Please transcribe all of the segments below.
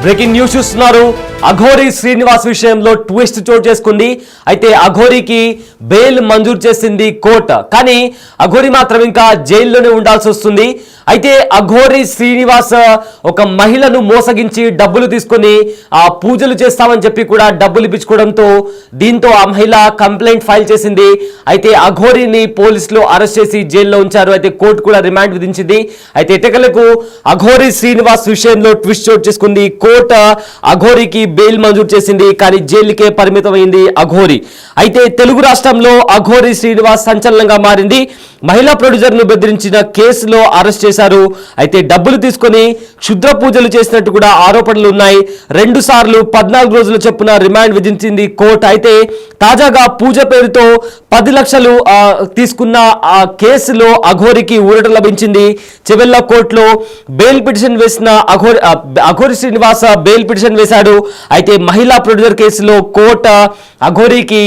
Breaking news చూస్తున్నారు. అఘోరి శ్రీనివాస్ విషయంలో twist చోటు చేసుకుంది. అయితే అఘోరికి బెయిల్ మంజూరు చేసింది కోర్టు. కానీ అఘోరి మాత్రం ఇంకా జైల్లోనే ఉండాల్సి వస్తుంది. అయితే అఘోరి శ్రీనివాస్ ఒక మహిళను మోసగించి డబ్బులు తీసుకొని పూజలు చేస్తామని చెప్పి కూడా డబ్బులు ఇప్పించుకోవడంతో దీంతో ఆ మహిళ కంప్లైంట్ ఫైల్ చేసింది. అయితే అఘోరిని పోలీసులు అరెస్ట్ చేసి జైల్లో ఉంచారు. అయితే కోర్టు కూడా రిమాండ్ విధించింది. అయితే ఎటకలకు అఘోరి శ్రీనివాస్ విషయంలో ట్విస్ట్ చోటు చేసుకుంది. కోర్టు అఘోరికి బెయిల్ మంజూరు చేసింది. కానీ జైలుకే పరిమితమైంది అఘోరి. అయితే తెలుగు రాష్ట్రంలో అఘోరి శ్రీనివాస్ సంచలనంగా మారింది. మహిళా ప్రొడ్యూసర్ ను బెదిరించిన కేసులో అరెస్ట్ చేశారు. అయితే డబ్బులు తీసుకొని క్షుద్ర పూజలు చేసినట్టు కూడా ఆరోపణలు ఉన్నాయి. 2 సార్లు 14 రోజుల చొప్పున రిమాండ్ విధించింది కోర్టు. అయితే తాజాగా పూజ పేరుతో 10 లక్షలు తీసుకున్న ఆ కేసులో అఘోరికి ఊరట లభించింది. చెవెళ్ళ కోర్టులో బెయిల్ పిటిషన్ వేసిన అఘోరి శ్రీనివాస్ బెయిల్ పిటిషన్ వేశాడు. అయితే మహిళా ప్రొడ్యూసర్ కేసులో కోర్టు అఘోరికి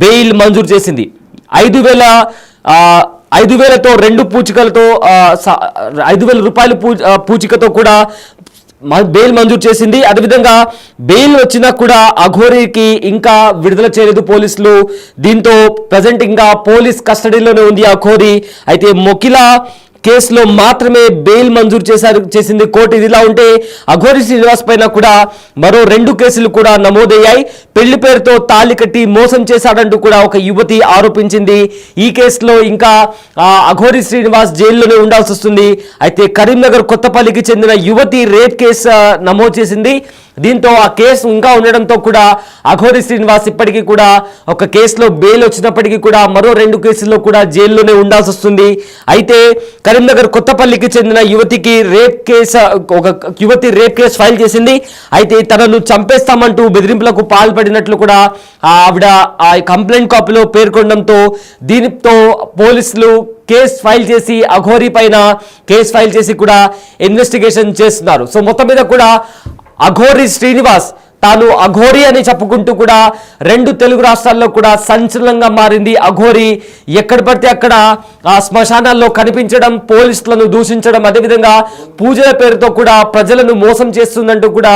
బెయిల్ మంజూరు చేసింది. 5,000తో 2 పూచికలతో 5,000 రూపాయల పూచికతో కూడా బెయిల్ మంజూరు చేసింది. అదేవిధంగా బెయిల్ వచ్చినా కూడా అఘోరికి ఇంకా విడుదల చేయలేదు పోలీసులు. దీంతో ప్రజెంట్ ఇంకా పోలీస్ కస్టడీలోనే ఉంది అఘోరి. అయితే మొకిలా కేసులో మాత్రమే బెయిల్ మంజూరు చేసింది కోర్టు. ఇదిలా ఉంటే అఘోరి శ్రీనివాస్ పైన కూడా మరో 2 కేసులు కూడా నమోదయ్యాయి. పెళ్లి పేరుతో తాళి కట్టి మోసం చేశాడంటూ కూడా ఒక యువతి ఆరోపించింది. ఈ కేసులో ఇంకా అఘోరి శ్రీనివాస్ జైల్లోనే ఉండాల్సి వస్తుంది. అయితే కరీంనగర్ కొత్తపల్లికి చెందిన యువతి రేప్ కేసు నమోదు చేసింది. దీంతో ఆ కేసు ఇంకా ఉండడంతో కూడా అఘోరి శ్రీనివాస్ ఇప్పటికీ కూడా ఒక కేసులో బెయిల్ వచ్చినప్పటికీ కూడా మరో 2 కేసుల్లో కూడా జైల్లోనే ఉండాల్సి వస్తుంది. అయితే కరీంనగర్ కొత్తపల్లికి చెందిన యువతికి ఒక యువతి రేప్ కేసు ఫైల్ చేసింది. అయితే తనను చంపేస్తామంటూ బెదిరింపులకు పాల్పడినట్లు కూడా ఆవిడ ఆ కంప్లైంట్ కాపీలో పేర్కొనడంతో దీనితో పోలీసులు కేసు ఫైల్ చేసి అఘోరి పైన కేసు ఫైల్ చేసి కూడా ఇన్వెస్టిగేషన్ చేస్తున్నారు. సో మొత్తం మీద కూడా అఘోరి శ్రీనివాస్ తాను అఘోరి అని చెప్పుకుంటూ కూడా 2 తెలుగు రాష్ట్రాల్లో కూడా సంచలనంగా మారింది. అఘోరి ఎక్కడ పడితే అక్కడ శ్మశానాల్లో కనిపించడం, పోలీసులను దూషించడం, అదేవిధంగా పూజల పేరుతో కూడా ప్రజలను మోసం చేస్తుందంటూ కూడా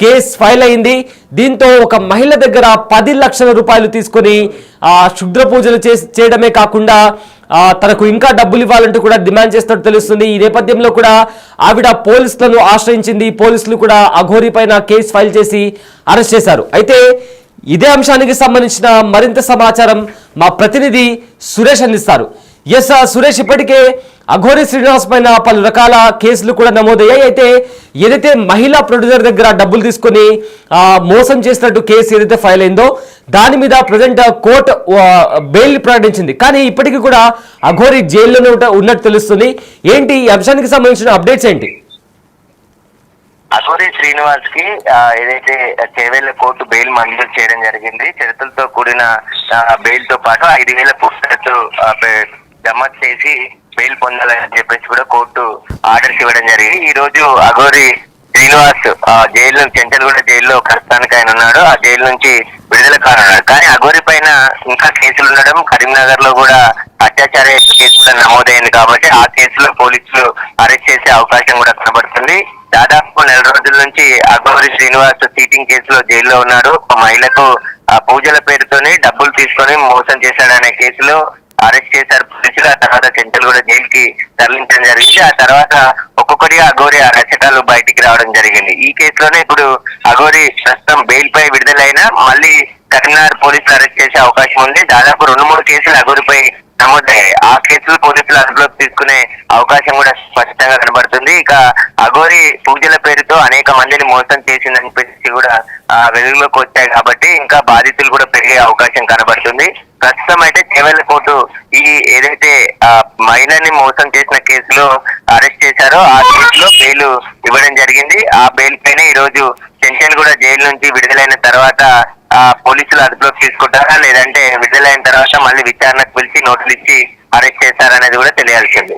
కేసు ఫైల్ అయింది. దీంతో ఒక మహిళ దగ్గర 10 లక్షల రూపాయలు తీసుకొని క్షుద్ర పూజలు చేయడమే కాకుండా తనకు ఇంకా డబ్బులు ఇవ్వాలంటూ కూడా డిమాండ్ చేస్తున్నట్టు తెలుస్తుంది. ఈ నేపథ్యంలో కూడా ఆవిడ పోలీసులను ఆశ్రయించింది. పోలీసులు కూడా అఘోరి పైన కేసు ఫైల్ చేసి అరెస్ట్ చేశారు. అయితే ఇదే అంశానికి సంబంధించిన మరింత సమాచారం మా ప్రతినిధి సురేష్ అందిస్తారు. ఎస్ సురేష్, ఇప్పటికే అఘోరి శ్రీనివాస్ పైన పలు రకాల కేసులు కూడా నమోదయ్యాయి. అయితే ఏదైతే మహిళా ప్రొడ్యూసర్ దగ్గర డబ్బులు తీసుకొని మోసం చేసినట్టు కేసు ఏదైతే ఫైల్ అయిందో దాని మీద ప్రజెంట్ కోర్టు బెయిల్ ప్రకటించింది. కానీ ఇప్పటికీ కూడా అఘోరి జైల్లోనే ఉన్నట్టు తెలుస్తుంది. ఏంటి ఈ అంశానికి సంబంధించిన అప్డేట్స్ ఏంటి? అఘోరి శ్రీనివాస్ కి ఏదైతే చేవేళ్ల కోర్టు బెయిల్ మంజూరు చేయడం జరిగింది. షరతులతో కూడిన బెయిల్ తో పాటు 5,000 పుస్తకాలు జమ చేసి బెయిల్ పొందాలని చెప్పేసి కూడా కోర్టు ఆర్డర్స్ ఇవ్వడం జరిగింది. ఈ రోజు అఘోరి శ్రీనివాస్ జైలు చెంచల్గూడ జైల్లో ప్రస్తుతానికి ఆయన ఉన్నాడు. ఆ జైలు నుంచి విడుదల కానున్నాడు. కానీ అఘోరి పైన ఇంకా కేసులు ఉండడం, కరీంనగర్ లో కూడా అత్యాచార కేసు కూడా నమోదైంది కాబట్టి ఆ కేసులో పోలీసులు అరెస్ట్ చేసే అవకాశం కూడా కనబడుతుంది. దాదాపు 4 రోజుల నుంచి అఘోరి శ్రీనివాస్ చీటింగ్ కేసులో జైల్లో ఉన్నాడు. ఒక మహిళకు పూజల పేరుతోనే డబ్బులు తీసుకొని మోసం చేశాడనే కేసులో అరెస్ట్ చేశారు పోలీసులు. ఆ తర్వాత చెంచల్గూడ జైలుకి తరలించడం జరిగింది. ఆ తర్వాత ఒక్కొక్కటిగా అఘోరి అరెస్టాలు బయటికి రావడం జరిగింది. ఈ కేసులోనే ఇప్పుడు అఘోరి ప్రస్తుతం బెయిల్ పై విడుదలైనా మళ్ళీ కరీంనగర్ పోలీసులు అరెస్ట్ చేసే అవకాశం ఉంది. దాదాపు 2-3 కేసులు అఘోరిపై నమోదయ్యాయి. ఆ కేసులు పోలీసులు అదుపులోకి తీసుకునే అవకాశం కూడా స్పష్టంగా కనబడుతుంది. ఇక అఘోరి పూజల పేరుతో అనేక మందిని మోసం చేసిందని చెప్పేసి కూడా వెలుగులోకి వచ్చాయి కాబట్టి ఇంకా బాధితులు కూడా పెరిగే అవకాశం కనబడుతుంది. ప్రస్తుతం అయితే చేవేళ్ల కోర్టు ఈ ఏదైతే మహిళని మోసం చేసిన కేసులో అరెస్ట్ చేశారో ఆ కేసులో బెయిల్ ఇవ్వడం జరిగింది. ఆ బెయిల్ పైన ఈ రోజు చెంచల్గూడ జైలు నుంచి విడుదలైన తర్వాత పోలీసులు అదుపులోకి తీసుకుంటారా లేదంటే విడుదలైన తర్వాత మళ్ళీ విచారణకు పిలిచి నోటీసులు ఇచ్చి అరెస్ట్ చేస్తారనేది కూడా తెలియాల్సింది.